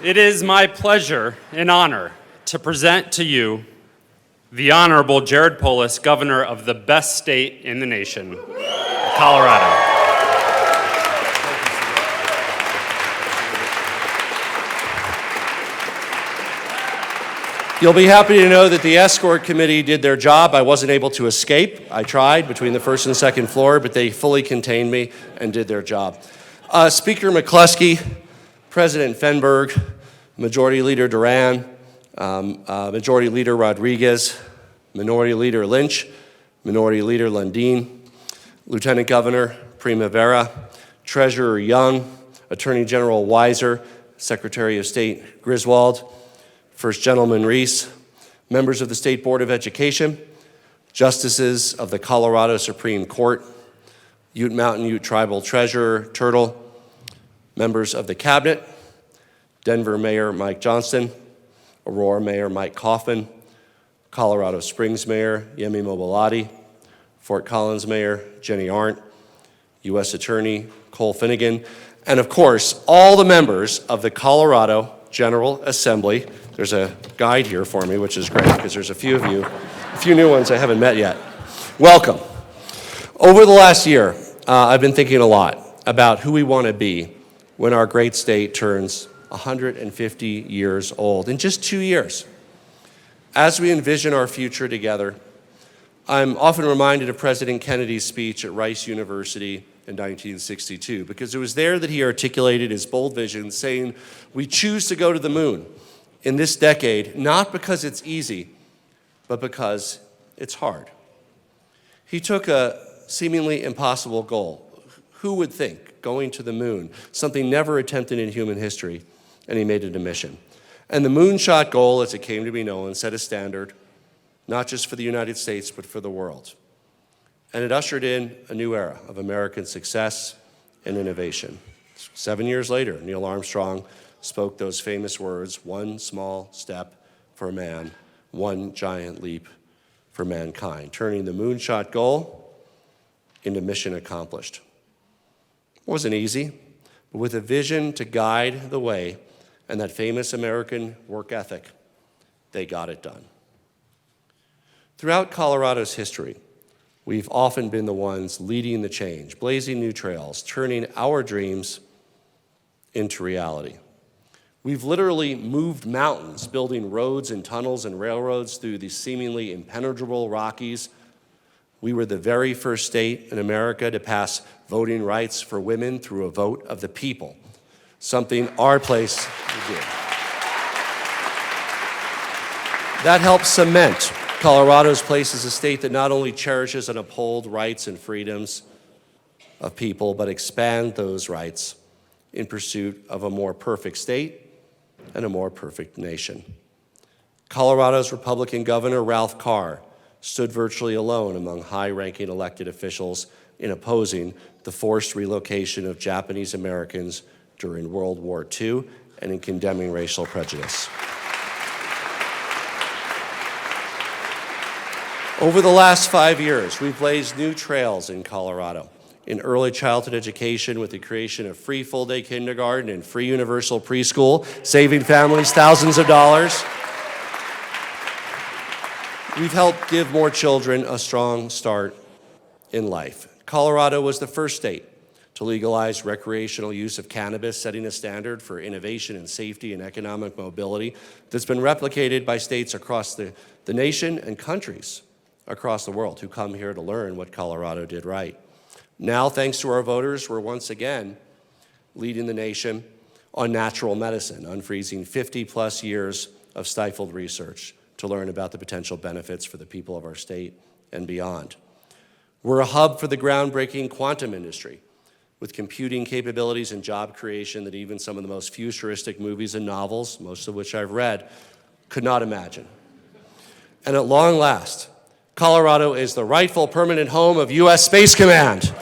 It is my pleasure and honor to present to you the Honorable Jared Polis, Governor of the best state in the nation, Colorado. You'll be happy to know that the escort committee did their job. I wasn't able to escape. I tried between the first and second floor, but they fully contained me and did their job. Speaker McCluskey, President Fenberg, Majority Leader Duran, Majority Leader Rodriguez, Minority Leader Lynch, Minority Leader Lundin, Lieutenant Governor Primavera, Treasurer Young, Attorney General Weiser, Secretary of State Griswold, First Gentleman Reese, members of the State Board of Education, justices of the Colorado Supreme Court, Ute Mountain Ute Tribal Treasurer Turtle, members of the Cabinet, Denver Mayor Mike Johnston, Aurora Mayor Mike Kaufman, Colorado Springs Mayor Yemi Mobolade, Fort Collins Mayor Jenny Arndt, U.S. Attorney Cole Finnegan, and of course, all the members of the Colorado General Assembly. There's a guide here for me, which is great, because there's a few of you, a few new ones I haven't met yet. Welcome. Over the last year, I've been thinking a lot about who we want to be when our great state turns 150 years old, in just 2 years. As we envision our future together, I'm often reminded of President Kennedy's speech at Rice University in 1962, because it was there that he articulated his bold vision, saying, "We choose to go to the moon in this decade, not because it's easy, but because it's hard." He took a seemingly impossible goal. Who would think going to the moon, something never attempted in human history, and he made it a mission. And the moonshot goal, as it came to be known, set a standard, not just for the United States, but for the world. And it ushered in a new era of American success and innovation. 7 years later, Neil Armstrong spoke those famous words, "One small step for man, one giant leap for mankind," turning the moonshot goal into mission accomplished. It wasn't easy, but with a vision to guide the way and that famous American work ethic, they got it done. Throughout Colorado's history, we've often been the ones leading the change, blazing new trails, turning our dreams into reality. We've literally moved mountains, building roads and tunnels and railroads through the seemingly impenetrable Rockies. We were the very first state in America to pass voting rights for women through a vote of the people, something our place did. That helped cement Colorado's place as a state that not only cherishes and upholds rights and freedoms of people, but expand those rights in pursuit of a more perfect state and a more perfect nation. Colorado's Republican Governor Ralph Carr stood virtually alone among high-ranking elected officials in opposing the forced relocation of Japanese Americans during World War II and in condemning racial prejudice. Over the last 5 years, we've blazed new trails in Colorado in early childhood education with the creation of free full-day kindergarten and free universal preschool, saving families thousands of dollars. We've helped give more children a strong start in life. Colorado was the first state to legalize recreational use of cannabis, setting a standard for innovation and safety and economic mobility that's been replicated by states across the nation and countries across the world who come here to learn what Colorado did right. Now, thanks to our voters, we're once again leading the nation on natural medicine, unfreezing 50-plus years of stifled research to learn about the potential benefits for the people of our state and beyond. We're a hub for the groundbreaking quantum industry, with computing capabilities and job creation that even some of the most futuristic movies and novels, most of which I've read, could not imagine. And at long last, Colorado is the rightful permanent home of U.S. Space Command.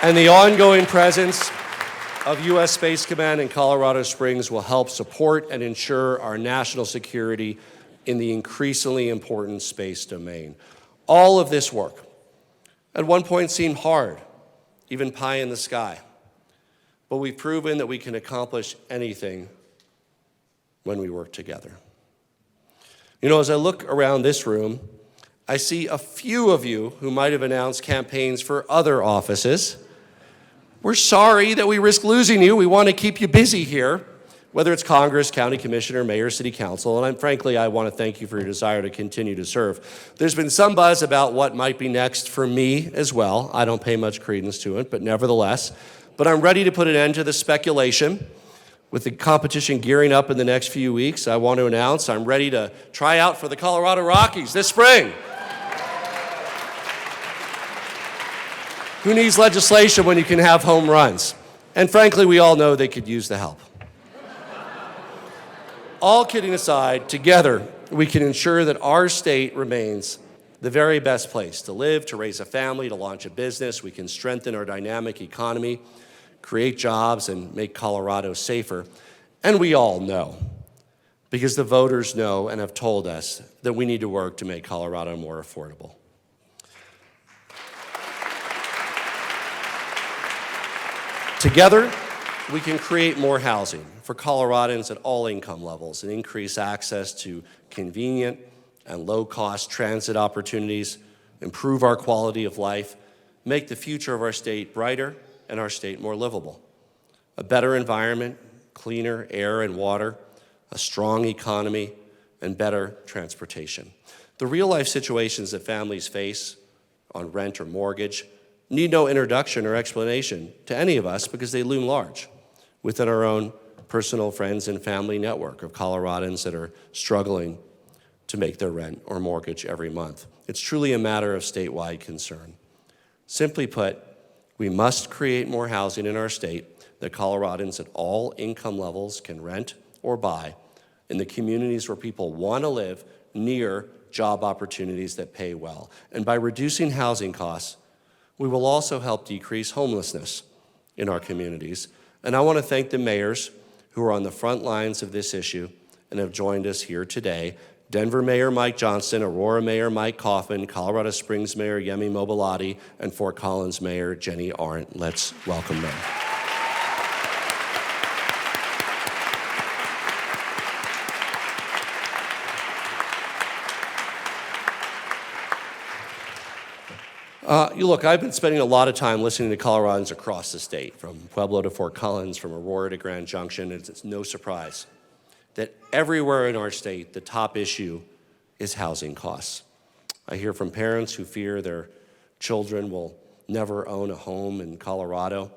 And the ongoing presence of U.S. Space Command in Colorado Springs will help support and ensure our national security in the increasingly important space domain. All of this work at one point seemed hard, even pie in the sky. But we've proven that we can accomplish anything when we work together. You know, as I look around this room, I see a few of you who might have announced campaigns for other offices. We're sorry that we risk losing you. We want to keep you busy here, whether it's Congress, county commissioner, mayor, city council, and frankly, I want to thank you for your desire to continue to serve. There's been some buzz about what might be next for me as well. I don't pay much credence to it, but nevertheless. But I'm ready to put an end to the speculation. With the competition gearing up in the next few weeks, I want to announce I'm ready to try out for the Colorado Rockies this spring. Who needs legislation when you can have home runs? And frankly, we all know they could use the help. All kidding aside, together, we can ensure that our state remains the very best place to live, to raise a family, to launch a business. We can strengthen our dynamic economy, create jobs, and make Colorado safer. And we all know, because the voters know and have told us that we need to work to make Colorado more affordable. Together, we can create more housing for Coloradans at all income levels and increase access to convenient and low-cost transit opportunities, improve our quality of life, make the future of our state brighter and our state more livable. A better environment, cleaner air and water, a strong economy, and better transportation. The real-life situations that families face on rent or mortgage need no introduction or explanation to any of us because they loom large within our own personal friends and family network of Coloradans that are struggling to make their rent or mortgage every month. It's truly a matter of statewide concern. Simply put, we must create more housing in our state that Coloradans at all income levels can rent or buy in the communities where people want to live near job opportunities that pay well. And by reducing housing costs, we will also help decrease homelessness in our communities. And I want to thank the mayors who are on the front lines of this issue and have joined us here today. Denver Mayor Mike Johnston, Aurora Mayor Mike Coffin, Colorado Springs Mayor Yemi Mobilati, and Fort Collins Mayor Jenny Arndt. Let's welcome them. Look, I've been spending a lot of time listening to Coloradans across the state, from Pueblo to Fort Collins, from Aurora to Grand Junction. It's no surprise that everywhere in our state, the top issue is housing costs. I hear from parents who fear their children will never own a home in Colorado.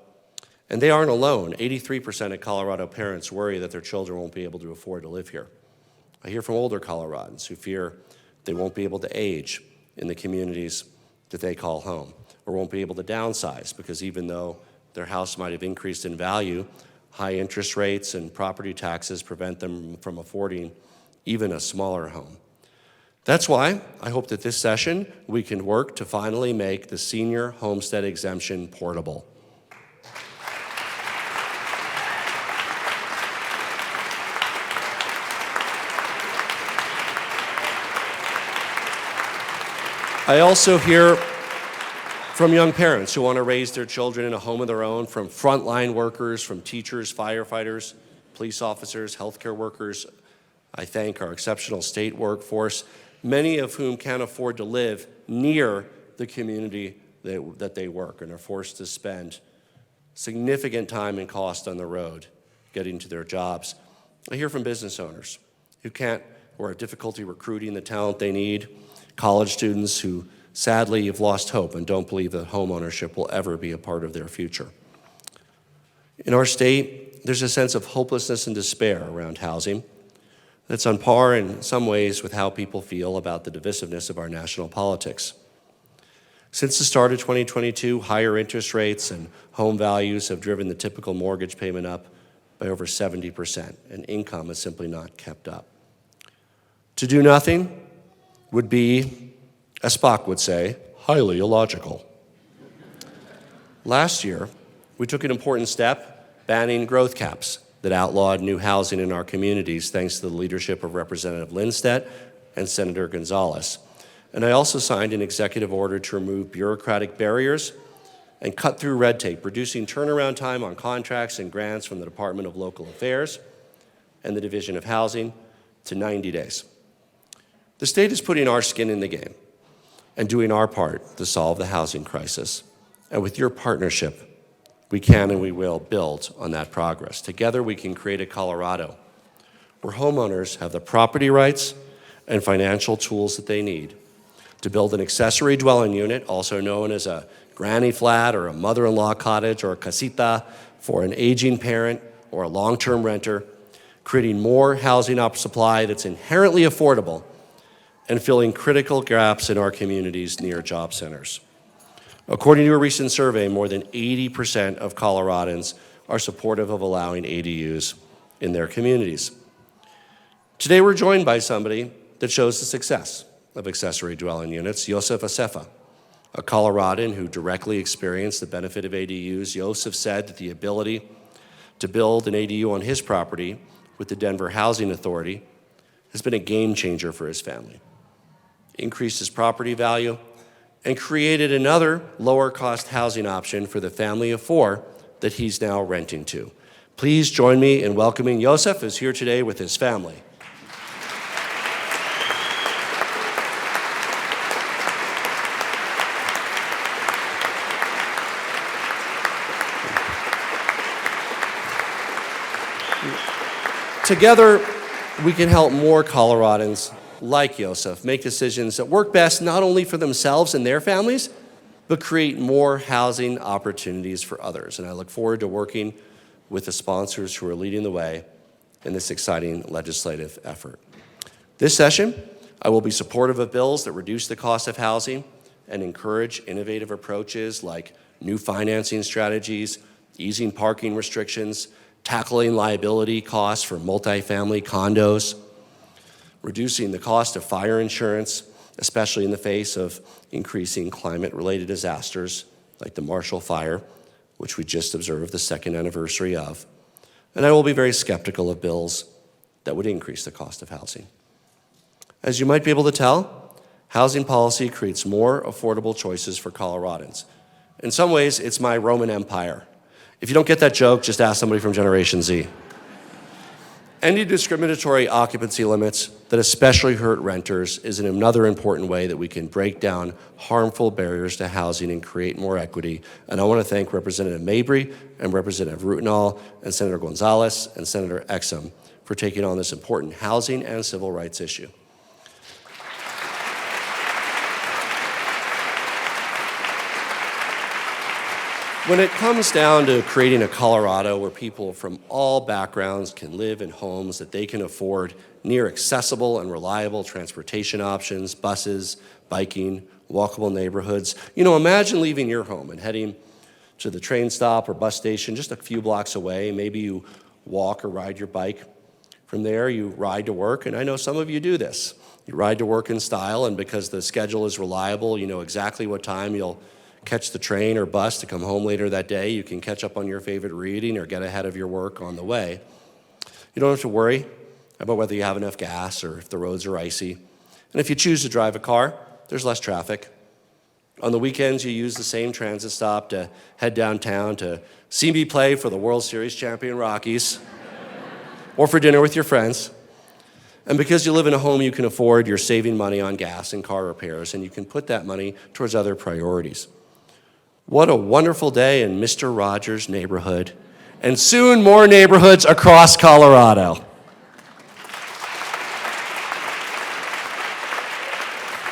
And they aren't alone. 83% of Colorado parents worry that their children won't be able to afford to live here. I hear from older Coloradans who fear they won't be able to age in the communities that they call home, or won't be able to downsize because even though their house might have increased in value, high interest rates and property taxes prevent them from affording even a smaller home. That's why I hope that this session we can work to finally make the senior homestead exemption portable. I also hear from young parents who want to raise their children in a home of their own, from frontline workers, from teachers, firefighters, police officers, healthcare workers. I thank our exceptional state workforce, many of whom can't afford to live near the community that they work and are forced to spend significant time and cost on the road getting to their jobs. I hear from business owners who have difficulty recruiting the talent they need, college students who sadly have lost hope and don't believe that home ownership will ever be a part of their future. In our state, there's a sense of hopelessness and despair around housing that's on par in some ways with how people feel about the divisiveness of our national politics. Since the start of 2022, higher interest rates and home values have driven the typical mortgage payment up by over 70%, and income has simply not kept up. To do nothing would be, as Spock would say, highly illogical. Last year, we took an important step, banning growth caps that outlawed new housing in our communities thanks to the leadership of Representative Lindstedt and Senator Gonzalez. And I also signed an executive order to remove bureaucratic barriers and cut through red tape, reducing turnaround time on contracts and grants from the Department of Local Affairs and the Division of Housing to 90 days. The state is putting our skin in the game and doing our part to solve the housing crisis. And with your partnership, we can and we will build on that progress. Together, we can create a Colorado where homeowners have the property rights and financial tools that they need to build an accessory dwelling unit, also known as a granny flat or a mother-in-law cottage or a casita for an aging parent or a long-term renter, creating more housing supply that's inherently affordable and filling critical gaps in our communities near job centers. According to a recent survey, more than 80% of Coloradans are supportive of allowing ADUs in their communities. Today, we're joined by somebody that shows the success of accessory dwelling units, Joseph Acefa, a Coloradan who directly experienced the benefit of ADUs. Joseph said that the ability to build an ADU on his property with the Denver Housing Authority has been a game changer for his family. Increased his property value and created another lower cost housing option for the family of four that he's now renting to. Please join me in welcoming Joseph, who's here today with his family. Together, we can help more Coloradans like Joseph make decisions that work best not only for themselves and their families, but create more housing opportunities for others. And I look forward to working with the sponsors who are leading the way in this exciting legislative effort. This session, I will be supportive of bills that reduce the cost of housing and encourage innovative approaches like new financing strategies, easing parking restrictions, tackling liability costs for multifamily condos, reducing the cost of fire insurance, especially in the face of increasing climate-related disasters like the Marshall Fire, which we just observed the second anniversary of. And I will be very skeptical of bills that would increase the cost of housing. As you might be able to tell, housing policy creates more affordable choices for Coloradans. In some ways, it's my Roman Empire. If you don't get that joke, just ask somebody from Generation Z. Ending discriminatory occupancy limits that especially hurt renters is another important way that we can break down harmful barriers to housing and create more equity. And I want to thank Representative Mabry and Representative Rutenall and Senator Gonzalez and Senator Exum for taking on this important housing and civil rights issue. When it comes down to creating a Colorado where people from all backgrounds can live in homes that they can afford near accessible and reliable transportation options, buses, biking, walkable neighborhoods, imagine leaving your home and heading to the train stop or bus station just a few blocks away. Maybe you walk or ride your bike. From there, you ride to work, and I know some of you do this. You ride to work in style, and because the schedule is reliable, you know exactly what time you'll catch the train or bus to come home later that day. You can catch up on your favorite reading or get ahead of your work on the way. You don't have to worry about whether you have enough gas or if the roads are icy. And if you choose to drive a car, there's less traffic. On the weekends, you use the same transit stop to head downtown to see me play for the World Series champion Rockies or for dinner with your friends. And because you live in a home you can afford, you're saving money on gas and car repairs, and you can put that money towards other priorities. What a wonderful day in Mr. Rogers' neighborhood, and soon more neighborhoods across Colorado.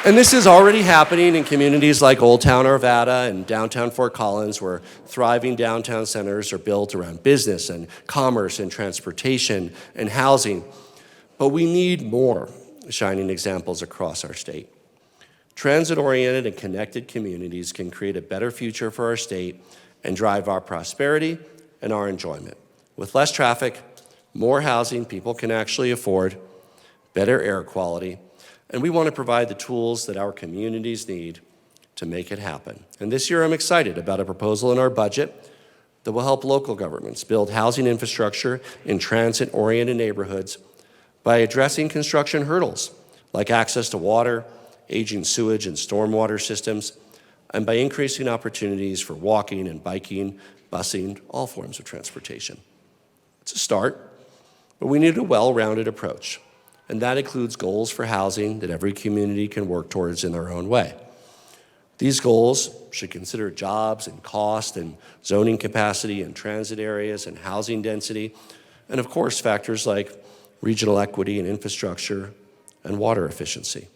And this is already happening in communities like Old Town Arvada and downtown Fort Collins, where thriving downtown centers are built around business and commerce and transportation and housing. But we need more shining examples across our state. Transit-oriented and connected communities can create a better future for our state and drive our prosperity and our enjoyment. With less traffic, more housing people can actually afford, better air quality, and we want to provide the tools that our communities need to make it happen. And this year I'm excited about a proposal in our budget that will help local governments build housing infrastructure in transit-oriented neighborhoods by addressing construction hurdles like access to water, aging sewage and stormwater systems, and by increasing opportunities for walking and biking, busing, all forms of transportation. It's a start, but we need a well-rounded approach, and that includes goals for housing that every community can work towards in their own way. These goals should consider jobs and cost and zoning capacity and transit areas and housing density, and of course factors like regional equity and infrastructure and water efficiency.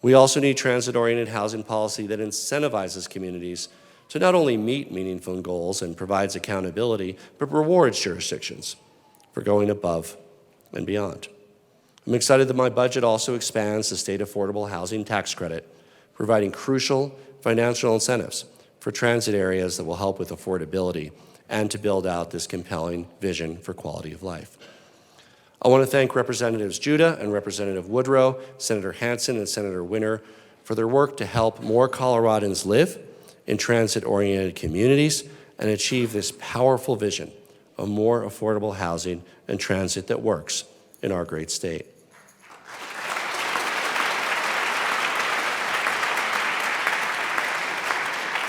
We also need transit-oriented housing policy that incentivizes communities to not only meet meaningful goals and provides accountability, but rewards jurisdictions for going above and beyond. I'm excited that my budget also expands the state affordable housing tax credit, providing crucial financial incentives for transit areas that will help with affordability and to build out this compelling vision for quality of life. I want to thank Representatives Judah and Representative Woodrow, Senator Hansen and Senator Winter for their work to help more Coloradans live in transit-oriented communities and achieve this powerful vision of more affordable housing and transit that works in our great state.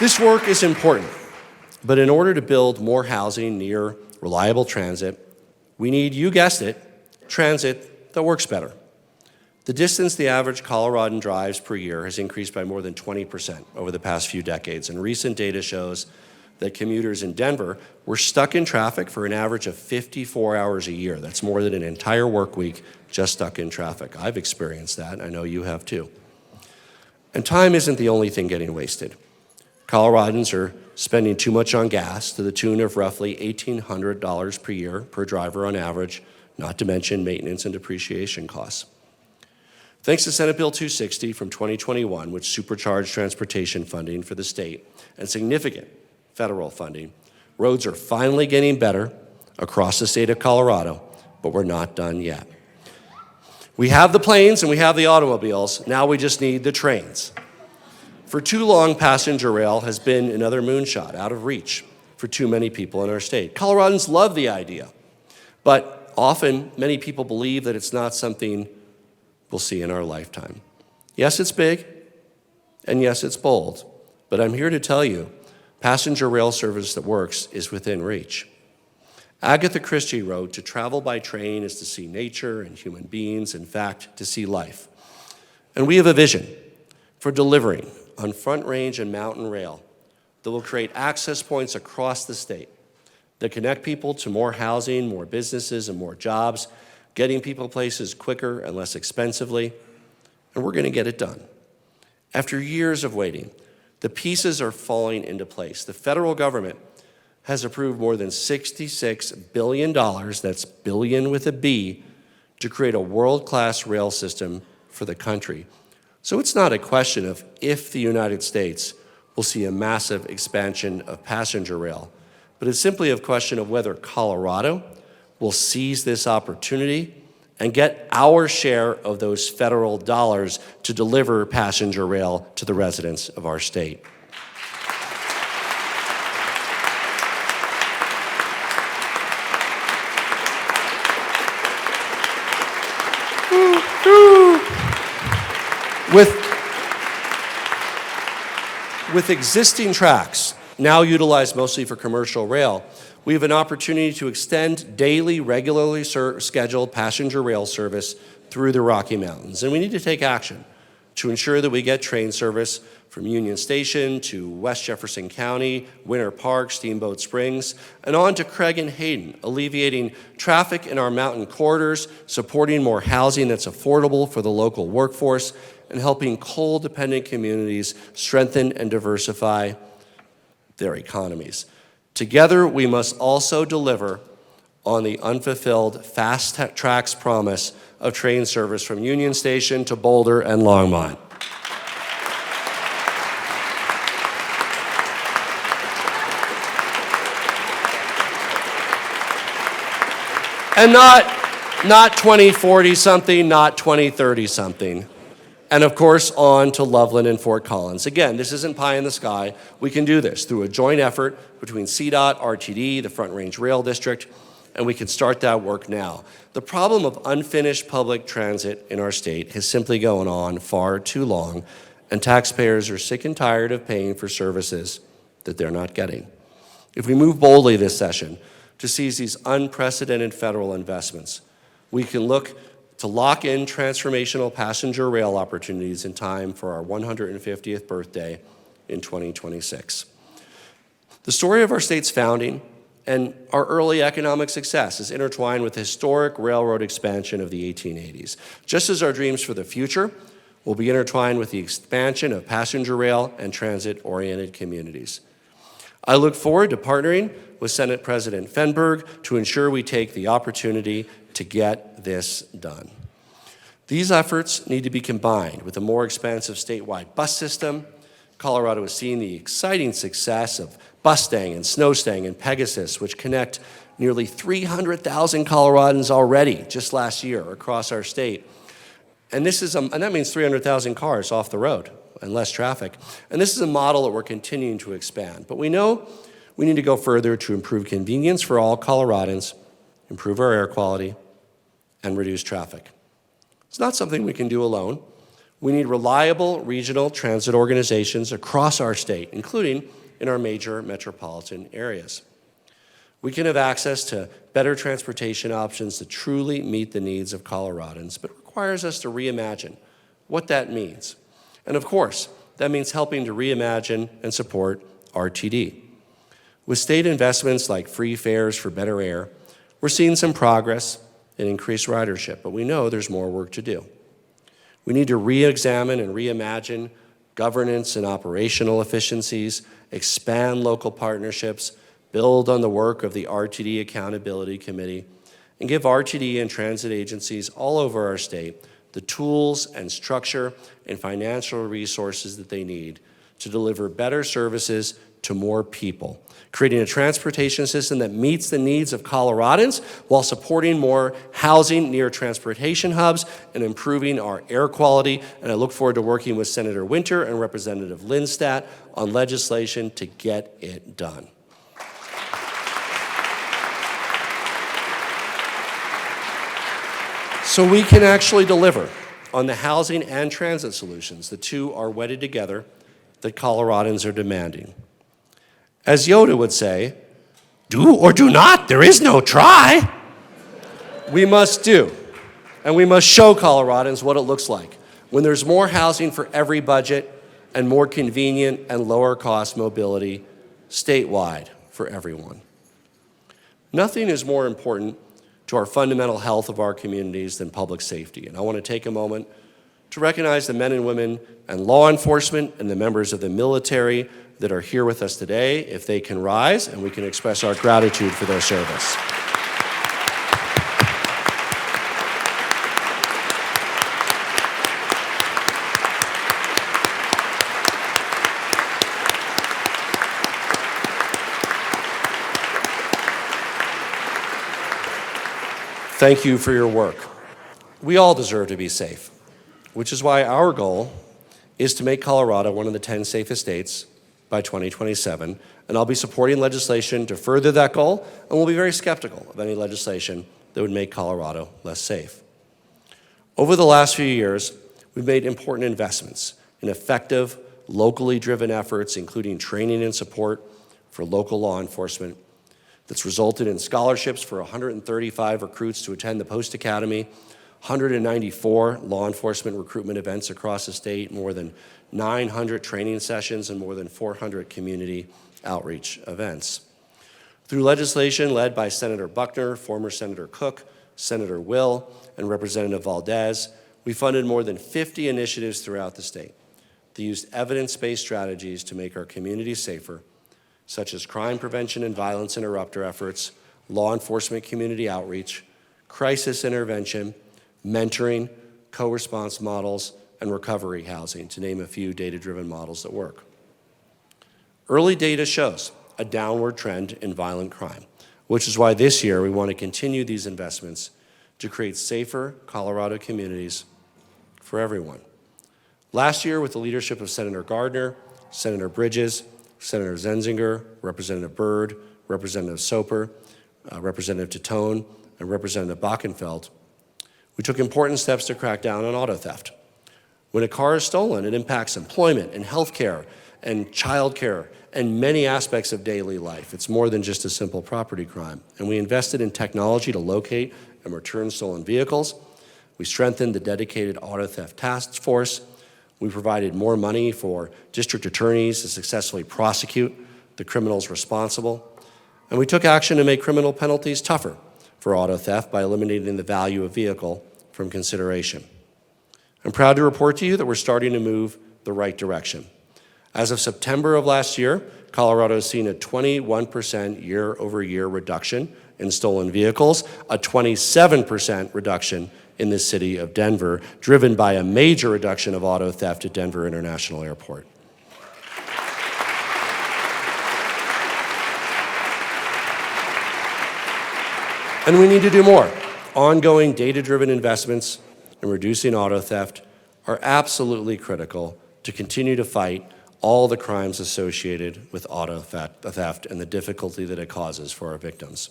This work is important, but in order to build more housing near reliable transit, we need, you guessed it, transit that works better. The distance the average Coloradan drives per year has increased by more than 20% over the past few decades, and recent data shows that commuters in Denver were stuck in traffic for an average of 54 hours a year. That's more than an entire work week just stuck in traffic. I've experienced that, I know you have too. And time isn't the only thing getting wasted. Coloradans are spending too much on gas to the tune of roughly $1,800 per year per driver on average, not to mention maintenance and depreciation costs. Thanks to Senate Bill 260 from 2021, which supercharged transportation funding for the state and significant federal funding, roads are finally getting better across the state of Colorado, but we're not done yet. We have the planes and we have the automobiles, now we just need the trains. For too long, passenger rail has been another moonshot, out of reach for too many people in our state. Coloradans love the idea, but often many people believe that it's not something we'll see in our lifetime. Yes, it's big, and yes, it's bold, but I'm here to tell you, passenger rail service that works is within reach. Agatha Christie wrote, "To travel by train is to see nature and human beings, in fact, to see life." And we have a vision for delivering on Front Range and Mountain Rail that will create access points across the state that connect people to more housing, more businesses, and more jobs, getting people places quicker and less expensively, and we're going to get it done. After years of waiting, the pieces are falling into place. The federal government has approved more than $66 billion, that's billion with a B, to create a world-class rail system for the country. So it's not a question of if the United States will see a massive expansion of passenger rail, but it's simply a question of whether Colorado will seize this opportunity and get our share of those federal dollars to deliver passenger rail to the residents of our state. With existing tracks, now utilized mostly for commercial rail, we have an opportunity to extend daily, regularly scheduled passenger rail service through the Rocky Mountains. And we need to take action to ensure that we get train service from Union Station to West Jefferson County, Winter Park, Steamboat Springs, and on to Craig and Hayden, alleviating traffic in our mountain corridors, supporting more housing that's affordable for the local workforce, and helping coal-dependent communities strengthen and diversify their economies. Together, we must also deliver on the unfulfilled Fast Track's promise of train service from Union Station to Boulder and Longmont. And not 2040 something, not 2030 something. And of course, on to Loveland and Fort Collins. Again, this isn't pie in the sky. We can do this through a joint effort between CDOT, RTD, the Front Range Rail District, and we can start that work now. The problem of unfinished public transit in our state has simply gone on far too long, and taxpayers are sick and tired of paying for services that they're not getting. If we move boldly this session to seize these unprecedented federal investments, we can look to lock in transformational passenger rail opportunities in time for our 150th birthday in 2026. The story of our state's founding and our early economic success is intertwined with the historic railroad expansion of the 1880s. Just as our dreams for the future will be intertwined with the expansion of passenger rail and transit-oriented communities. I look forward to partnering with Senate President Fenberg to ensure we take the opportunity to get this done. These efforts need to be combined with a more expansive statewide bus system. Colorado has seen the exciting success of Bustang and Snowstang and Pegasus, which connect nearly 300,000 Coloradans already just last year across our state. And that means 300,000 cars off the road and less traffic. And this is a model that we're continuing to expand. But we know we need to go further to improve convenience for all Coloradans, improve our air quality, and reduce traffic. It's not something we can do alone. We need reliable regional transit organizations across our state, including in our major metropolitan areas. We can have access to better transportation options that truly meet the needs of Coloradans, but it requires us to reimagine what that means. And of course, that means helping to reimagine and support RTD. With state investments like free fares for better air, we're seeing some progress and increased ridership, but we know there's more work to do. We need to re-examine and reimagine governance and operational efficiencies, expand local partnerships, build on the work of the RTD Accountability Committee, and give RTD and transit agencies all over our state the tools and structure and financial resources that they need to deliver better services to more people, creating a transportation system that meets the needs of Coloradans while supporting more housing near transportation hubs and improving our air quality. And I look forward to working with Senator Winter and Representative Lindstadt on legislation to get it done. So we can actually deliver on the housing and transit solutions, the two are wedded together, that Coloradans are demanding. As Yoda would say, do or do not, there is no try. We must do, and we must show Coloradans what it looks like when there's more housing for every budget and more convenient and lower cost mobility statewide for everyone. Nothing is more important to our fundamental health of our communities than public safety. And I want to take a moment to recognize the men and women and law enforcement and the members of the military that are here with us today. If they can rise, and we can express our gratitude for their service. Thank you for your work. We all deserve to be safe, which is why our goal is to make Colorado one of the 10 safest states by 2027, and I'll be supporting legislation to further that goal, and we'll be very skeptical of any legislation that would make Colorado less safe. Over the last few years, we've made important investments in effective, locally driven efforts, including training and support for local law enforcement, that's resulted in scholarships for 135 recruits to attend the Post Academy, 194 law enforcement recruitment events across the state, more than 900 training sessions, and more than 400 community outreach events. Through legislation led by Senator Buckner, former Senator Cook, Senator Will, and Representative Valdez, we funded more than 50 initiatives throughout the state that used evidence-based strategies to make our communities safer, such as crime prevention and violence interrupter efforts, law enforcement community outreach, crisis intervention, mentoring, co-response models, and recovery housing, to name a few data-driven models that work. Early data shows a downward trend in violent crime, which is why this year we want to continue these investments to create safer Colorado communities for everyone. Last year, with the leadership of Senator Gardner, Senator Bridges, Senator Zenzinger, Representative Byrd, Representative Soper, Representative Titone, and Representative Bockenfeld, we took important steps to crack down on auto theft. When a car is stolen, it impacts employment and healthcare and childcare and many aspects of daily life. It's more than just a simple property crime. And we invested in technology to locate and return stolen vehicles. We strengthened the dedicated auto theft task force. We provided more money for district attorneys to successfully prosecute the criminals responsible. And we took action to make criminal penalties tougher for auto theft by eliminating the value of vehicle from consideration. I'm proud to report to you that we're starting to move the right direction. As of September of last year, Colorado has seen a 21% year-over-year reduction in stolen vehicles, a 27% reduction in the city of Denver, driven by a major reduction of auto theft at Denver International Airport. And we need to do more. Ongoing data-driven investments in reducing auto theft are absolutely critical to continue to fight all the crimes associated with auto theft and the difficulty that it causes for our victims.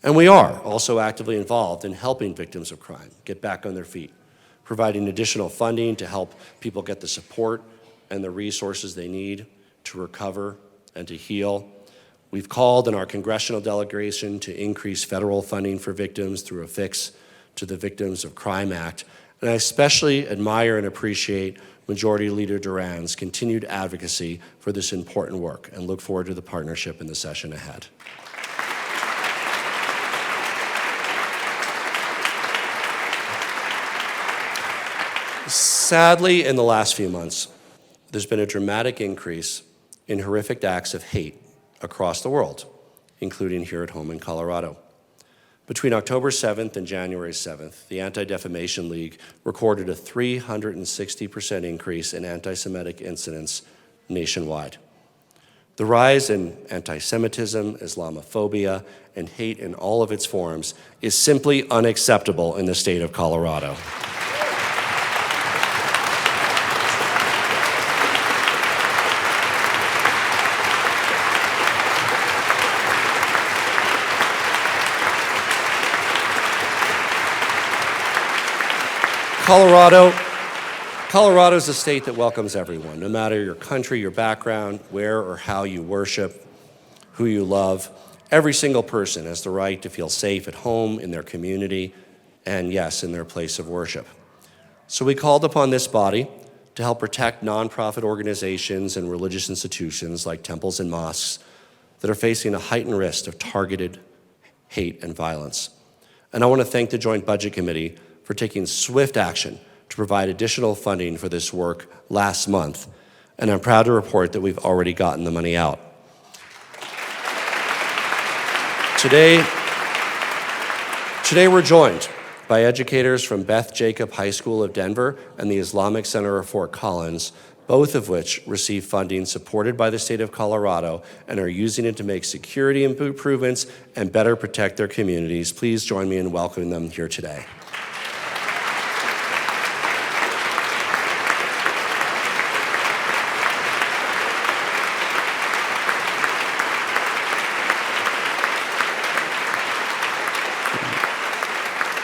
And we are also actively involved in helping victims of crime get back on their feet, providing additional funding to help people get the support and the resources they need to recover and to heal. We've called on our congressional delegation to increase federal funding for victims through a fix to the Victims of Crime Act. And I especially admire and appreciate Majority Leader Duran's continued advocacy for this important work and look forward to the partnership in the session ahead. Sadly, in the last few months, there's been a dramatic increase in horrific acts of hate across the world, including here at home in Colorado. Between October 7th and January 7th, the Anti-Defamation League recorded a 360% increase in anti-Semitic incidents nationwide. The rise in anti-Semitism, Islamophobia, and hate in all of its forms is simply unacceptable in the state of Colorado. Colorado is a state that welcomes everyone, no matter your country, your background, where or how you worship, who you love. Every single person has the right to feel safe at home, in their community, and yes, in their place of worship. So we called upon this body to help protect nonprofit organizations and religious institutions like temples and mosques that are facing a heightened risk of targeted hate and violence. And I want to thank the Joint Budget Committee for taking swift action to provide additional funding for this work last month. And I'm proud to report that we've already gotten the money out. Today we're joined by educators from Beth Jacob High School of Denver and the Islamic Center of Fort Collins, both of which receive funding supported by the state of Colorado and are using it to make security improvements and better protect their communities. Please join me in welcoming them here today.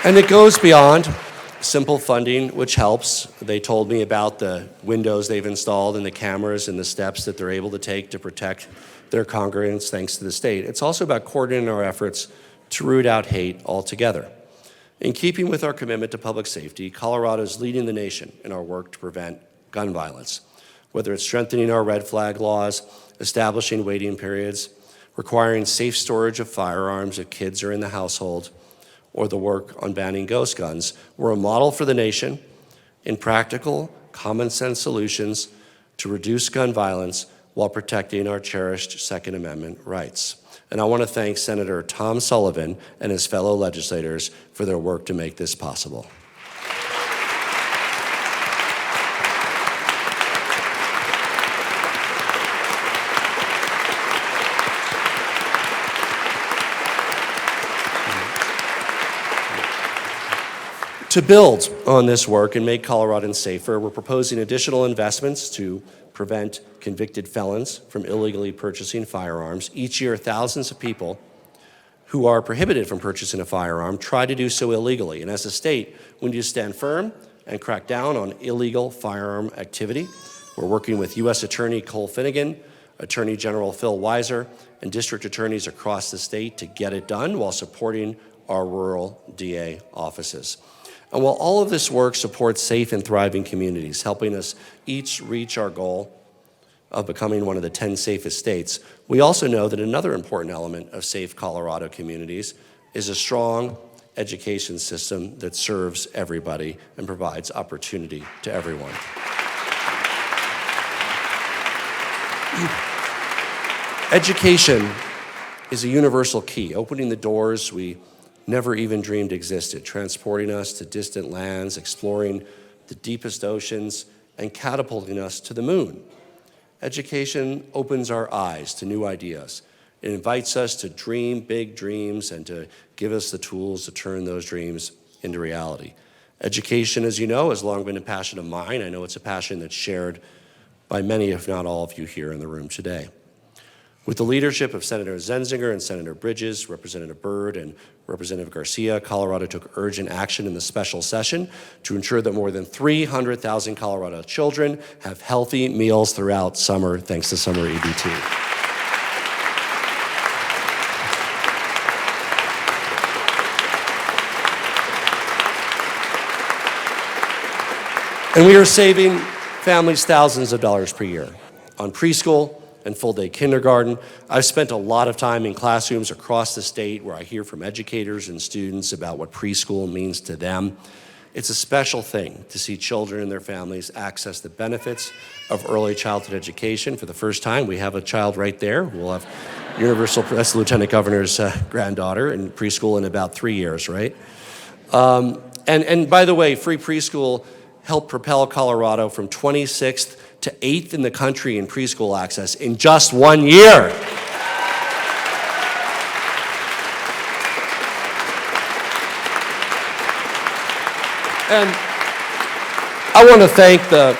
And it goes beyond simple funding, which helps. They told me about the windows they've installed and the cameras and the steps that they're able to take to protect their congregants thanks to the state. It's also about coordinating our efforts to root out hate altogether. In keeping with our commitment to public safety, Colorado is leading the nation in our work to prevent gun violence, whether it's strengthening our red flag laws, establishing waiting periods, requiring safe storage of firearms if kids are in the household, or the work on banning ghost guns. We're a model for the nation in practical, common sense solutions to reduce gun violence while protecting our cherished Second Amendment rights. And I want to thank Senator Tom Sullivan and his fellow legislators for their work to make this possible. To build on this work and make Coloradans safer, we're proposing additional investments to prevent convicted felons from illegally purchasing firearms. Each year, thousands of people who are prohibited from purchasing a firearm try to do so illegally. And as a state, we need to stand firm and crack down on illegal firearm activity. We're working with U.S. Attorney Cole Finnegan, Attorney General Phil Weiser, and district attorneys across the state to get it done while supporting our rural DA offices. And while all of this work supports safe and thriving communities, helping us each reach our goal of becoming one of the 10 safest states, we also know that another important element of safe Colorado communities is a strong education system that serves everybody and provides opportunity to everyone. Education is a universal key, opening the doors we never even dreamed existed, transporting us to distant lands, exploring the deepest oceans, and catapulting us to the moon. Education opens our eyes to new ideas. It invites us to dream big dreams and to give us the tools to turn those dreams into reality. Education, as you know, has long been a passion of mine. I know it's a passion that's shared by many, if not all of you here in the room today. With the leadership of Senator Zenzinger and Senator Bridges, Representative Byrd, and Representative Garcia, Colorado took urgent action in the special session to ensure that more than 300,000 Colorado children have healthy meals throughout summer, thanks to Summer EBT. And we are saving families thousands of dollars per year on preschool and full-day kindergarten. I've spent a lot of time in classrooms across the state where I hear from educators and students about what preschool means to them. It's a special thing to see children and their families access the benefits of early childhood education. For the first time, we have a child right there. We'll have universal, that's the Lieutenant Governor's granddaughter, in preschool in about 3 years, right? And by the way, free preschool helped propel Colorado from 26th to 8th in the country in preschool access in just 1 year. And I want to thank the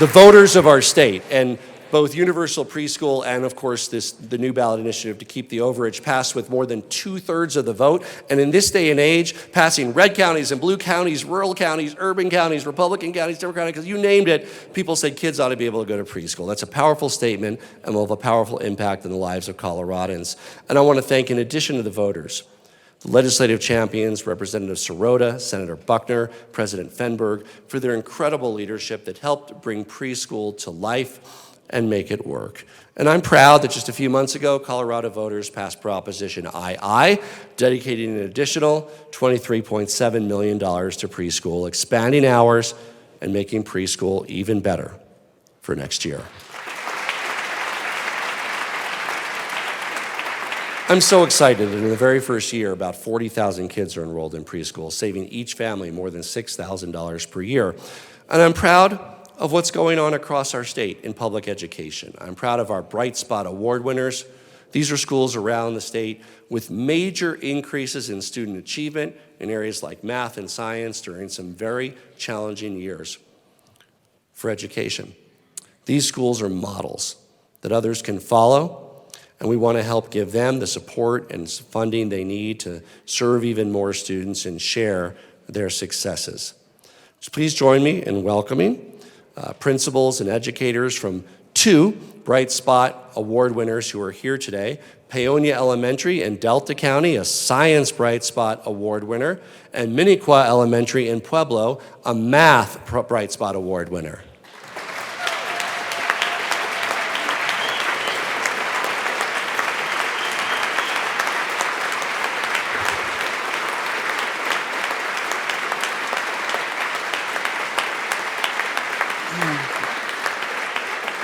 voters of our state, and both universal preschool and, of course, the new ballot initiative to keep the overage passed with more than 2/3 of the vote. And in this day and age, passing red counties and blue counties, rural counties, urban counties, Republican counties, Democratic counties, you named it, people said kids ought to be able to go to preschool. That's a powerful statement and will have a powerful impact on the lives of Coloradans. And I want to thank, in addition to the voters, the legislative champions, Representative Sirota, Senator Buckner, President Fenberg, for their incredible leadership that helped bring preschool to life and make it work. And I'm proud that just a few months ago, Colorado voters passed Proposition II, dedicating an additional $23.7 million to preschool, expanding hours, and making preschool even better for next year. I'm so excited that in the very first year, about 40,000 kids are enrolled in preschool, saving each family more than $6,000 per year. And I'm proud of what's going on across our state in public education. I'm proud of our Bright Spot Award winners. These are schools around the state with major increases in student achievement in areas like math and science during some very challenging years for education. These schools are models that others can follow, and we want to help give them the support and funding they need to serve even more students and share their successes. So please join me in welcoming principals and educators from 2 Bright Spot Award winners who are here today. Paonia Elementary in Delta County, a Science Bright Spot Award winner, and Miniqua Elementary in Pueblo, a Math Bright Spot Award winner.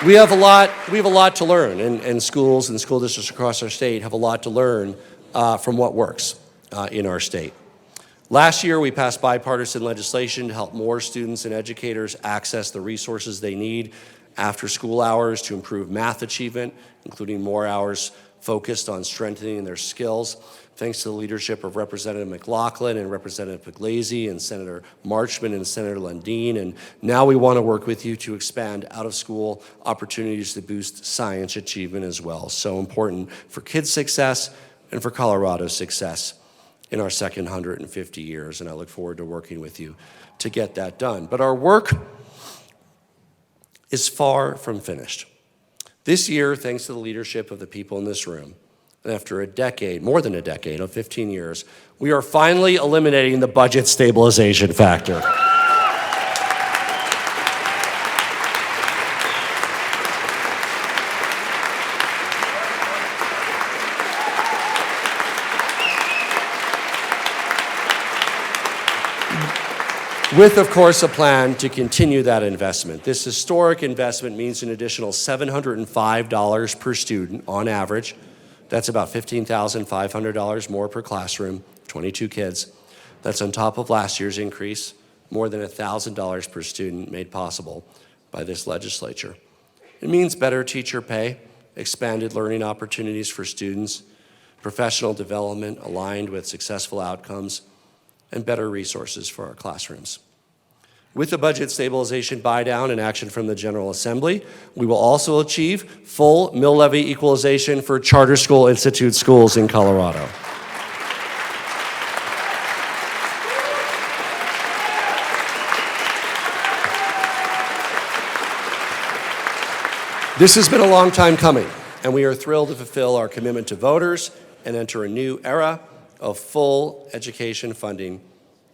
We have a lot to learn, and schools and school districts across our state have a lot to learn from what works in our state. Last year, we passed bipartisan legislation to help more students and educators access the resources they need after school hours to improve math achievement, including more hours focused on strengthening their skills. Thanks to the leadership of Representative McLaughlin and Representative Pugliese and Senator Marchman and Senator Lundeen. And now we want to work with you to expand out-of-school opportunities to boost science achievement as well. So important for kids' success, and for Colorado's success in our second 150 years, and I look forward to working with you to get that done. But our work is far from finished. This year, thanks to the leadership of the people in this room, and after a decade, more than a decade, of 15 years, we are finally eliminating the budget stabilization factor. With, of course, a plan to continue that investment. This historic investment means an additional $705 per student on average. That's about $15,500 more per classroom, 22 kids. That's on top of last year's increase, more than $1,000 per student made possible by this legislature. It means better teacher pay, expanded learning opportunities for students, professional development aligned with successful outcomes, and better resources for our classrooms. With the budget stabilization buy-down and action from the General Assembly, we will also achieve full mill levy equalization for charter school institute schools in Colorado. This has been a long time coming, and we are thrilled to fulfill our commitment to voters and enter a new era of full education funding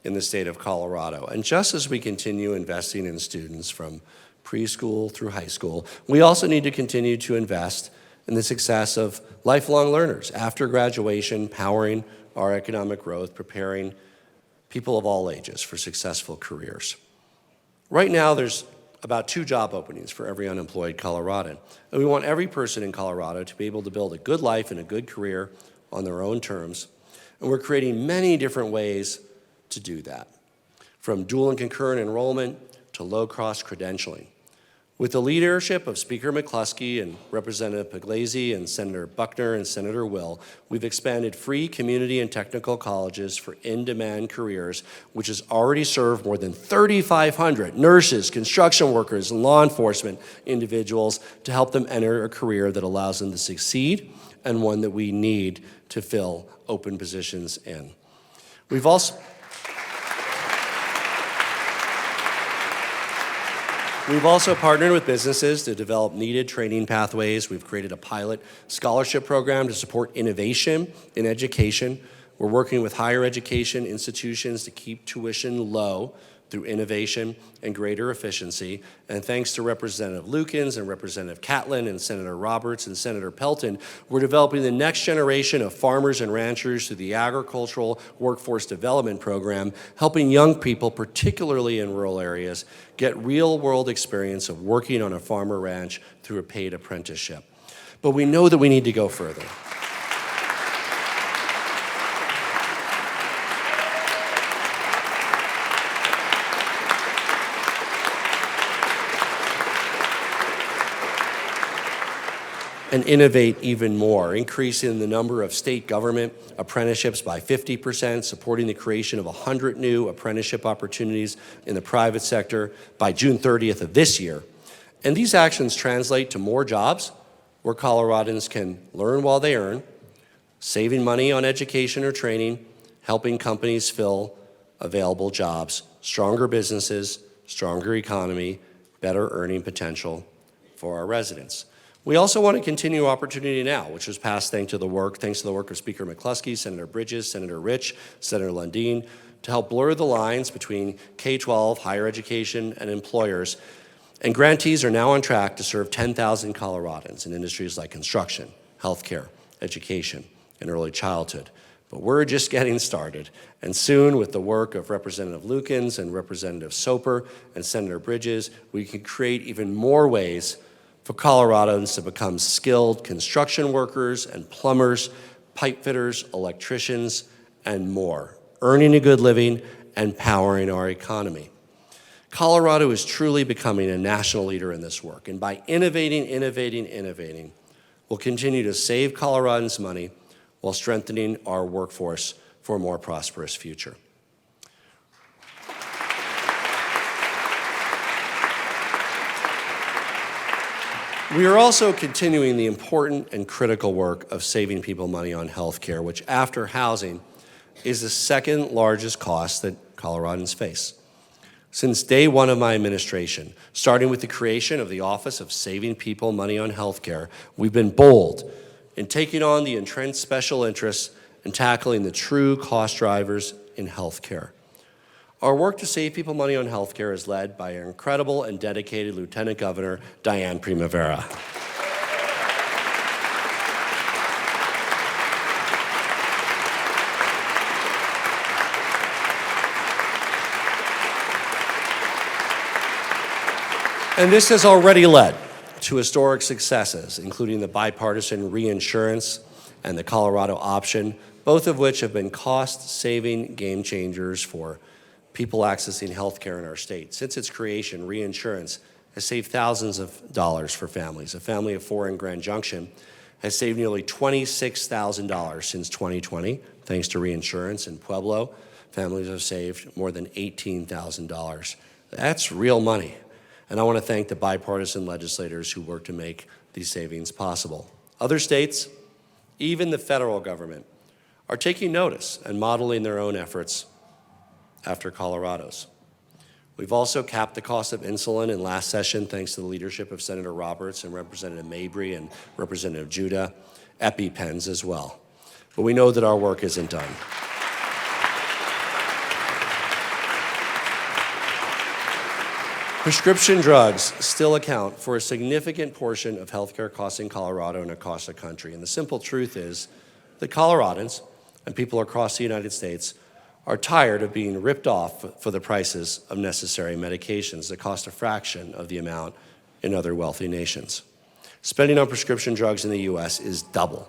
in the state of Colorado. And just as we continue investing in students from preschool through high school, we also need to continue to invest in the success of lifelong learners after graduation, powering our economic growth, preparing people of all ages for successful careers. Right now, there's about 2 job openings for every unemployed Coloradan. And we want every person in Colorado to be able to build a good life and a good career on their own terms. And we're creating many different ways to do that, from dual and concurrent enrollment to low-cost credentialing. With the leadership of Speaker McCluskey and Representative Pugliese and Senator Buckner and Senator Will, we've expanded free community and technical colleges for in-demand careers, which has already served more than 3,500 nurses, construction workers, and law enforcement individuals to help them enter a career that allows them to succeed and one that we need to fill open positions in. We've also partnered with businesses to develop needed training pathways. We've created a pilot scholarship program to support innovation in education. We're working with higher education institutions to keep tuition low through innovation and greater efficiency. And thanks to Representative Lukens and Representative Catlin and Senator Roberts and Senator Pelton, we're developing the next generation of farmers and ranchers through the Agricultural Workforce Development Program, helping young people, particularly in rural areas, get real-world experience of working on a farm or ranch through a paid apprenticeship. But we know that we need to go further. And innovate even more, increasing the number of state government apprenticeships by 50%, supporting the creation of 100 new apprenticeship opportunities in the private sector by June 30th of this year. And these actions translate to more jobs where Coloradans can learn while they earn, saving money on education or training, helping companies fill available jobs, stronger businesses, stronger economy, better earning potential for our residents. We also want to continue Opportunity Now, which was passed thanks to the work of Speaker McCluskey, Senator Bridges, Senator Rich, Senator Lundeen, to help blur the lines between K-12, higher education, and employers. And grantees are now on track to serve 10,000 Coloradans in industries like construction, healthcare, education, and early childhood. But we're just getting started. And soon, with the work of Representative Lukens and Representative Soper and Senator Bridges, we can create even more ways for Coloradans to become skilled construction workers and plumbers, pipe fitters, electricians, and more, earning a good living and powering our economy. Colorado is truly becoming a national leader in this work, and by innovating, we'll continue to save Coloradans money while strengthening our workforce for a more prosperous future. We are also continuing the important and critical work of saving people money on health care, which after housing is the second largest cost that Coloradans face. Since day one of my administration, starting with the creation of the Office of Saving People Money on Health Care, we've been bold in taking on the entrenched special interests and tackling the true cost drivers in health care. Our work to save people money on health care is led by our incredible and dedicated Lieutenant Governor, Diane Primavera. And this has already led to historic successes, including the bipartisan reinsurance and the Colorado option, both of which have been cost-saving game changers for people accessing health care in our state. Since its creation, reinsurance has saved thousands of dollars for families. A family of 4 in Grand Junction has saved nearly $26,000 since 2020, thanks to reinsurance. In Pueblo, families have saved more than $18,000. That's real money. And I want to thank the bipartisan legislators who work to make these savings possible. Other states, even the federal government, are taking notice and modeling their own efforts after Colorado's. We've also capped the cost of insulin in last session thanks to the leadership of Senator Roberts and Representative Mabry and Representative Judah, EpiPens as well. But we know that our work isn't done. Prescription drugs still account for a significant portion of healthcare costs in Colorado and across the country. And the simple truth is that Coloradans and people across the United States are tired of being ripped off for the prices of necessary medications that cost a fraction of the amount in other wealthy nations. Spending on prescription drugs in the U.S. is double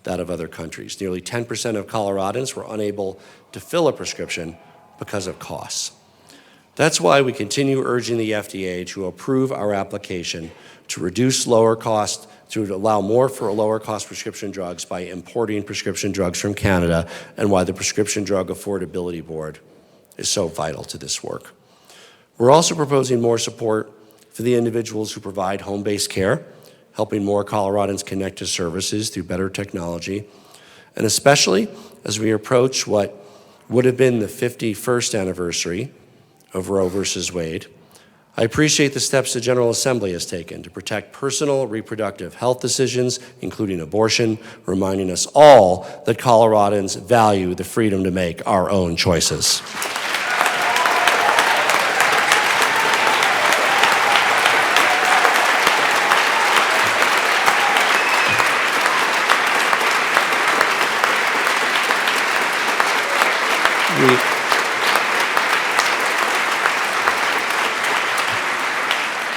that of other countries. Nearly 10% of Coloradans were unable to fill a prescription because of costs. That's why we continue urging the FDA to approve our application to reduce lower cost, to allow more for lower cost prescription drugs by importing prescription drugs from Canada, and why the Prescription Drug Affordability Board is so vital to this work. We're also proposing more support for the individuals who provide home-based care, helping more Coloradans connect to services through better technology, and especially as we approach what would have been the 51st anniversary of Roe versus Wade, I appreciate the steps the General Assembly has taken to protect personal reproductive health decisions, including abortion, reminding us all that Coloradans value the freedom to make our own choices.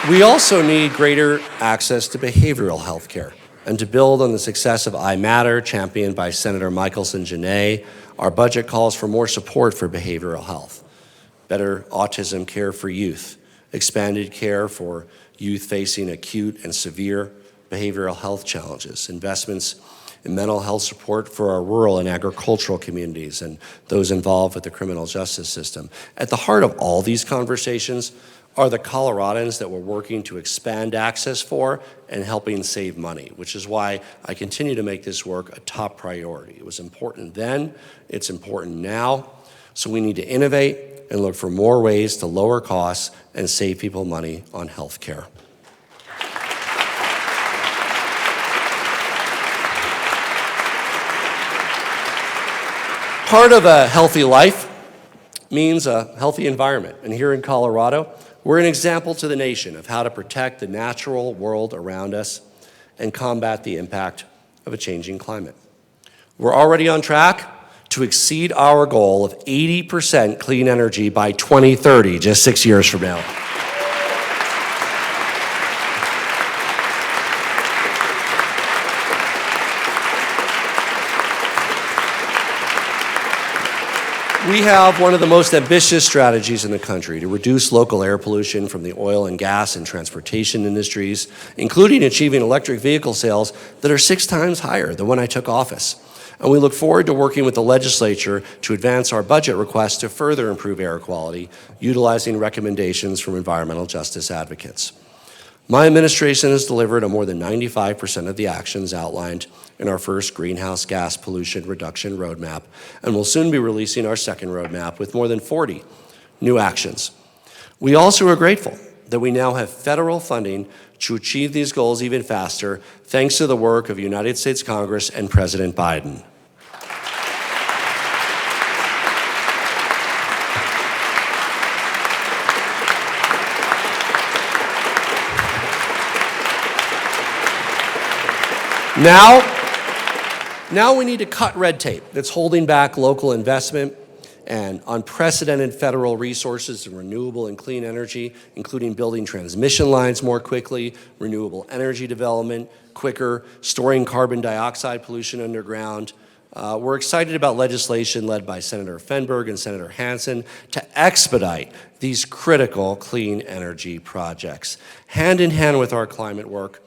We also need greater access to behavioral health care. And to build on the success of iMatter, championed by Senator Michelson Janae, our budget calls for more support for behavioral health, better autism care for youth, expanded care for youth facing acute and severe behavioral health challenges, investments in mental health support for our rural and agricultural communities and those involved with the criminal justice system. At the heart of all these conversations are the Coloradans that we're working to expand access for and helping save money, which is why I continue to make this work a top priority. It was important then, it's important now, so we need to innovate and look for more ways to lower costs and save people money on health care. Part of a healthy life means a healthy environment, and here in Colorado, we're an example to the nation of how to protect the natural world around us and combat the impact of a changing climate. We're already on track to exceed our goal of 80% clean energy by 2030, just 6 years from now. We have one of the most ambitious strategies in the country to reduce local air pollution from the oil and gas and transportation industries, including achieving electric vehicle sales that are 6 times higher than when I took office. And we look forward to working with the legislature to advance our budget requests to further improve air quality, utilizing recommendations from environmental justice advocates. My administration has delivered on more than 95% of the actions outlined in our first greenhouse gas pollution reduction roadmap, and will soon be releasing our second roadmap with more than 40 new actions. We also are grateful that we now have federal funding to achieve these goals even faster, thanks to the work of United States Congress and President Biden. Now we need to cut red tape that's holding back local investment and unprecedented federal resources in renewable and clean energy, including building transmission lines more quickly, renewable energy development quicker, storing carbon dioxide pollution underground. We're excited about legislation led by Senator Fenberg and Senator Hansen to expedite these critical clean energy projects. Hand in hand with our climate work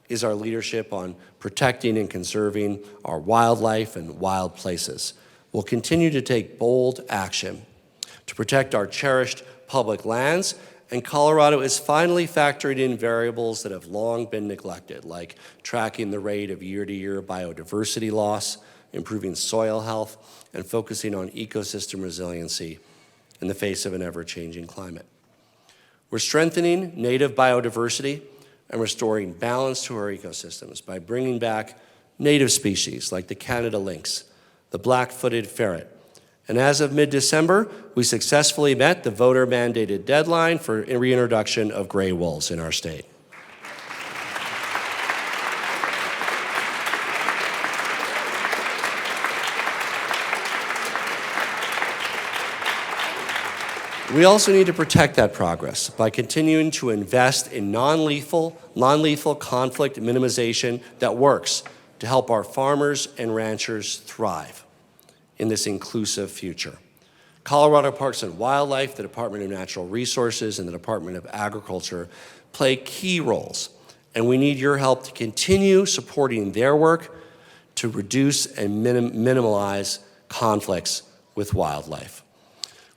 is our leadership on protecting and conserving our wildlife and wild places. We'll continue to take bold action to protect our cherished public lands, and Colorado is finally factoring in variables that have long been neglected, like tracking the rate of year-to-year biodiversity loss, improving soil health, and focusing on ecosystem resiliency in the face of an ever-changing climate. We're strengthening native biodiversity and restoring balance to our ecosystems by bringing back native species like the Canada lynx, the black-footed ferret. And as of mid-December, we successfully met the voter-mandated deadline for reintroduction of gray wolves in our state. We also need to protect that progress by continuing to invest in non-lethal conflict minimization that works to help our farmers and ranchers thrive in this inclusive future. Colorado Parks and Wildlife, the Department of Natural Resources, and the Department of Agriculture play key roles, and we need your help to continue supporting their work to reduce and minimize conflicts with wildlife.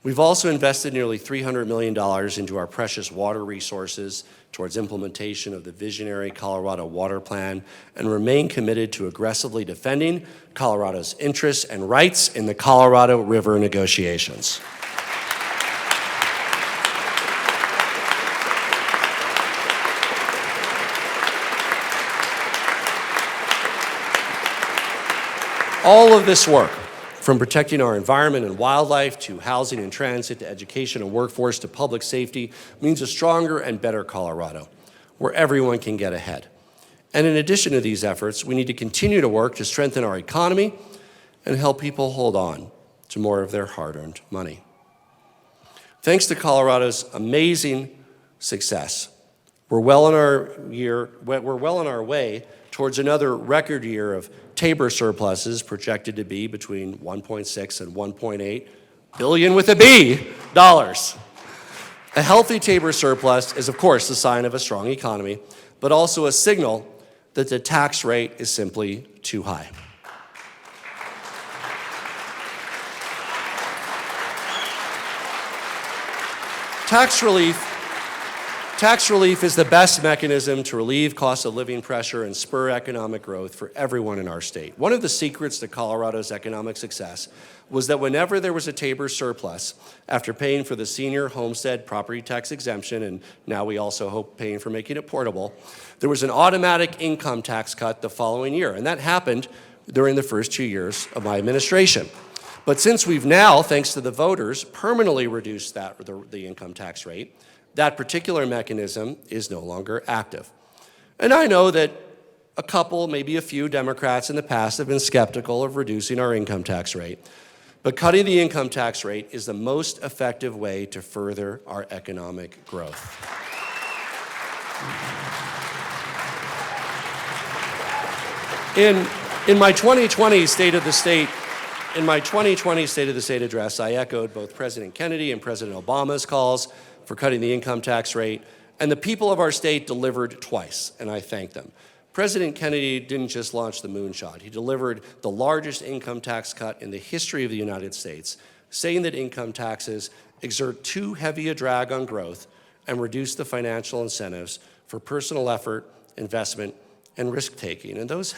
We've also invested nearly $300 million into our precious water resources towards implementation of the visionary Colorado Water Plan and remain committed to aggressively defending Colorado's interests and rights in the Colorado River negotiations. All of this work, from protecting our environment and wildlife to housing and transit to education and workforce to public safety, means a stronger and better Colorado, where everyone can get ahead. And in addition to these efforts, we need to continue to work to strengthen our economy and help people hold on to more of their hard-earned money. Thanks to Colorado's amazing success, we're well on our way towards another record year of Tabor surpluses projected to be between $1.6 and $1.8 billion with a B dollars. A healthy Tabor surplus is, of course, a sign of a strong economy, but also a signal that the tax rate is simply too high. Tax relief is the best mechanism to relieve cost of living pressure and spur economic growth for everyone in our state. One of the secrets to Colorado's economic success was that whenever there was a Tabor surplus, after paying for the senior homestead property tax exemption, and now we also hope paying for making it portable, there was an automatic income tax cut the following year, and that happened during the first 2 years of my administration. But since we've now, thanks to the voters, permanently reduced the income tax rate, that particular mechanism is no longer active. And I know that a couple, maybe a few Democrats in the past have been skeptical of reducing our income tax rate, but cutting the income tax rate is the most effective way to further our economic growth. In my 2020 State of the State address, I echoed both President Kennedy and President Obama's calls for cutting the income tax rate, and the people of our state delivered twice, and I thank them. President Kennedy didn't just launch the moonshot. He delivered the largest income tax cut in the history of the United States, saying that income taxes exert too heavy a drag on growth and reduce the financial incentives for personal effort, investment, and risk-taking. And those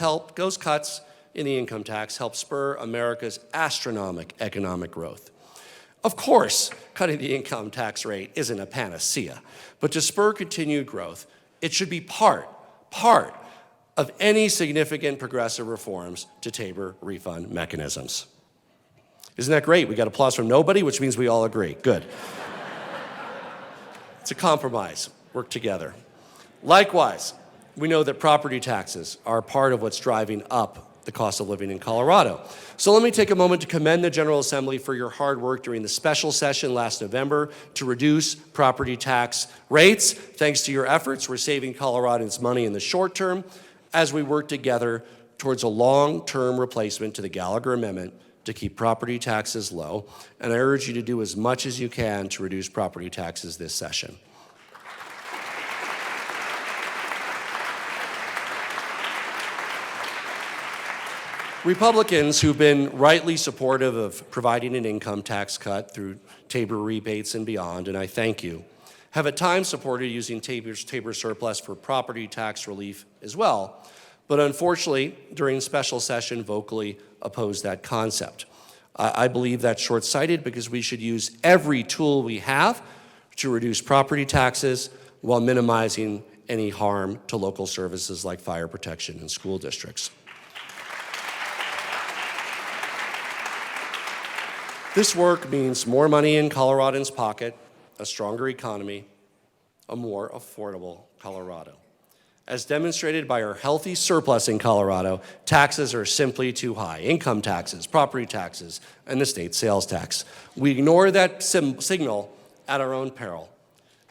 cuts in the income tax help spur America's astronomical economic growth. Of course, cutting the income tax rate isn't a panacea, but to spur continued growth, it should be part of any significant progressive reforms to taper refund mechanisms. Isn't that great? We got applause from nobody, which means we all agree. Good. It's a compromise. Work together. Likewise, we know that property taxes are part of what's driving up the cost of living in Colorado. So let me take a moment to commend the General Assembly for your hard work during the special session last November to reduce property tax rates. Thanks to your efforts, we're saving Coloradans money in the short term as we work together towards a long-term replacement to the Gallagher Amendment to keep property taxes low. And I urge you to do as much as you can to reduce property taxes this session. Republicans who've been rightly supportive of providing an income tax cut through Tabor rebates and beyond, and I thank you, have at times supported using Tabor surplus for property tax relief as well, but unfortunately, during special session, vocally opposed that concept. I believe that's short-sighted because we should use every tool we have to reduce property taxes while minimizing any harm to local services like fire protection and school districts. This work means more money in Coloradans' pocket, a stronger economy, a more affordable Colorado. As demonstrated by our healthy surplus in Colorado, taxes are simply too high. Income taxes, property taxes, and the state sales tax. We ignore that signal at our own peril.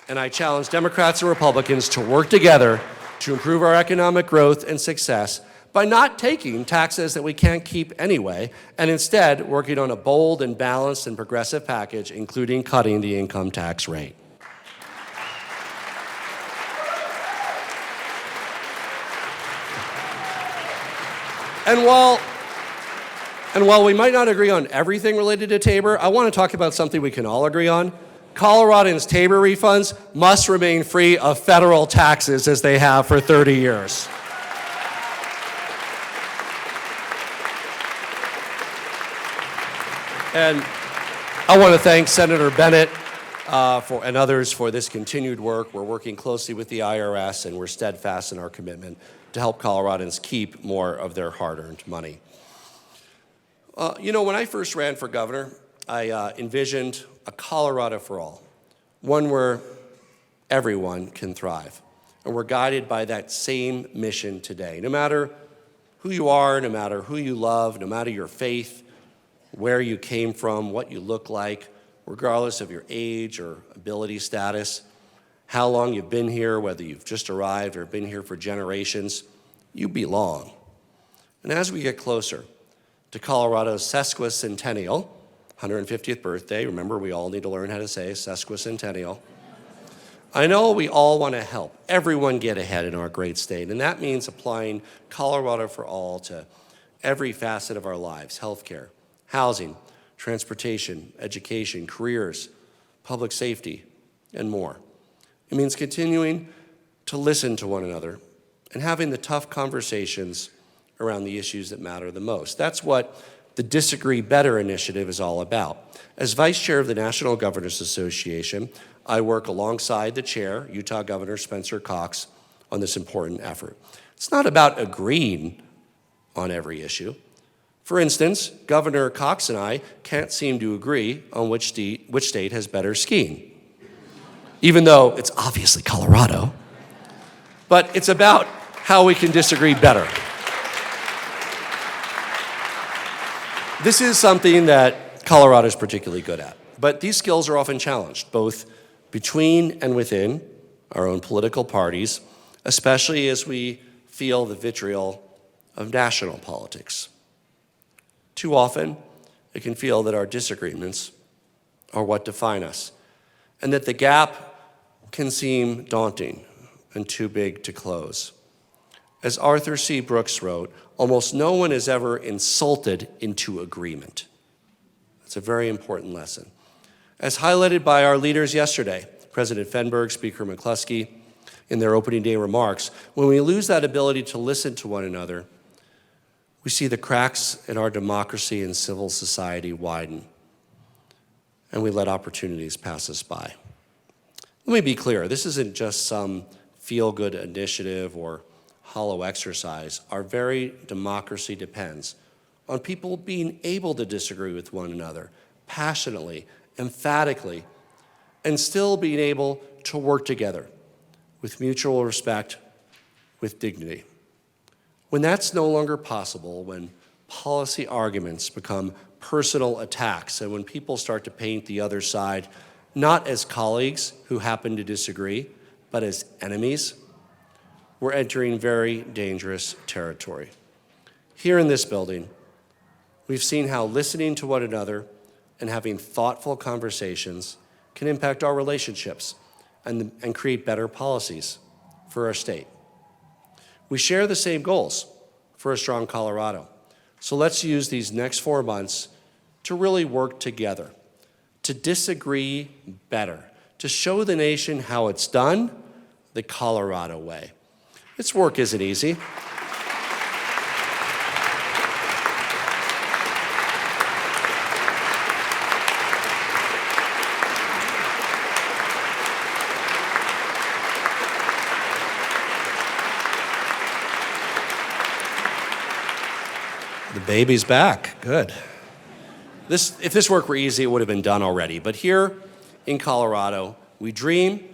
And I challenge Democrats and Republicans to work together to improve our economic growth and success by not taking taxes that we can't keep anyway, and instead working on a bold and balanced and progressive package, including cutting the income tax rate. And while we might not agree on everything related to Tabor, I want to talk about something we can all agree on. Coloradans' Tabor refunds must remain free of federal taxes as they have for 30 years. And I want to thank Senator Bennett and others for this continued work. We're working closely with the IRS, and we're steadfast in our commitment to help Coloradans keep more of their hard-earned money. When I first ran for governor, I envisioned a Colorado for all, one where everyone can thrive. And we're guided by that same mission today. No matter who you are, no matter who you love, no matter your faith, where you came from, what you look like, regardless of your age or ability status, how long you've been here, whether you've just arrived or been here for generations, you belong. And as we get closer to Colorado's sesquicentennial, 150th birthday, remember we all need to learn how to say sesquicentennial, I know we all want to help everyone get ahead in our great state, and that means applying Colorado for all to every facet of our lives: healthcare, housing, transportation, education, careers, public safety, and more. It means continuing to listen to one another and having the tough conversations around the issues that matter the most. That's what the Disagree Better initiative is all about. As vice chair of the National Governors Association, I work alongside the chair, Utah Governor Spencer Cox, on this important effort. It's not about agreeing on every issue. For instance, Governor Cox and I can't seem to agree on which state has better skiing, even though it's obviously Colorado. But it's about how we can disagree better. This is something that Colorado is particularly good at, but these skills are often challenged, both between and within our own political parties, especially as we feel the vitriol of national politics. Too often, it can feel that our disagreements are what define us, and that the gap can seem daunting and too big to close. As Arthur C. Brooks wrote, almost no one is ever insulted into agreement. That's a very important lesson. As highlighted by our leaders yesterday, President Fenberg, Speaker McCluskey, in their opening day remarks, when we lose that ability to listen to one another, we see the cracks in our democracy and civil society widen, and we let opportunities pass us by. Let me be clear, this isn't just some feel-good initiative or hollow exercise. Our very democracy depends on people being able to disagree with one another passionately, emphatically, and still being able to work together with mutual respect, with dignity. When that's no longer possible, when policy arguments become personal attacks, and when people start to paint the other side not as colleagues who happen to disagree, but as enemies, we're entering very dangerous territory. Here in this building, we've seen how listening to one another and having thoughtful conversations can impact our relationships and create better policies for our state. We share the same goals for a strong Colorado. So let's use these next 4 months to really work together, to disagree better, to show the nation how it's done the Colorado way. This work isn't easy. The baby's back. Good. If this work were easy, it would have been done already. But here in Colorado, we dream,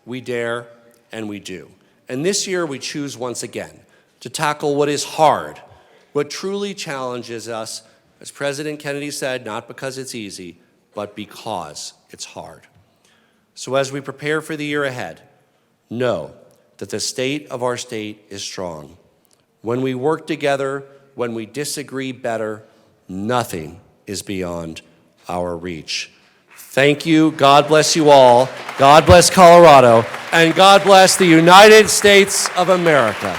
we dare, and we do. And this year, we choose once again to tackle what is hard, what truly challenges us, as President Kennedy said, not because it's easy, but because it's hard. So as we prepare for the year ahead, know that the state of our state is strong. When we work together, when we disagree better, nothing is beyond our reach. Thank you. God bless you all. God bless Colorado. And God bless the United States of America.